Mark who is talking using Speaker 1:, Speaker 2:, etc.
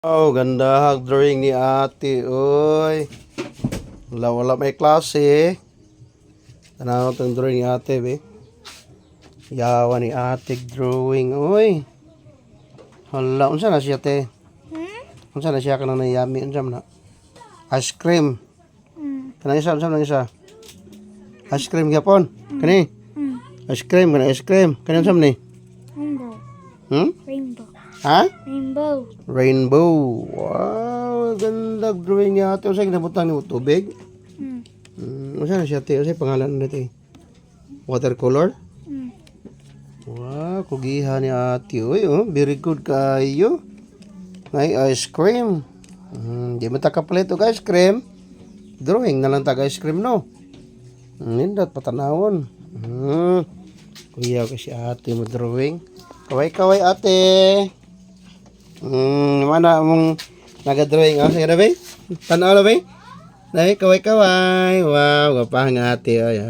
Speaker 1: Oh, ganda drawing ni ate, oy. Wala may klase. Tanaw tong drawing ni ate, be. Yawa ni ate drawing, oy. Hala, unsa na siya, te? Unsa na siya kanang yummy, unsa man na? Ice cream. Kanang isa, unsa man isa? Ice cream gyapon. Kani? Ice cream, ice cream. Kani unsa man ni?
Speaker 2: Rainbow. Rainbow.
Speaker 1: Ha?
Speaker 2: Rainbow.
Speaker 1: Rainbow. Wow, ganda drawing niya ate. Unsa ginabutang nimo tubig? Unsa na siya te? Unsa pangalan nito te? Watercolor? Wow, kugihan ni ate. Uy, oh, very good kayo. May ice cream. Di mo ta kapalit og ice cream. Drawing na lang tag ice cream, no? Nindot patanawon. Kuya ko si ate mo drawing. Kaway-kaway ate. Mana mong naga-drawing ako sa be? Tanaw na be? Dahil kaway-kaway. Wow, gapang ate. Ay,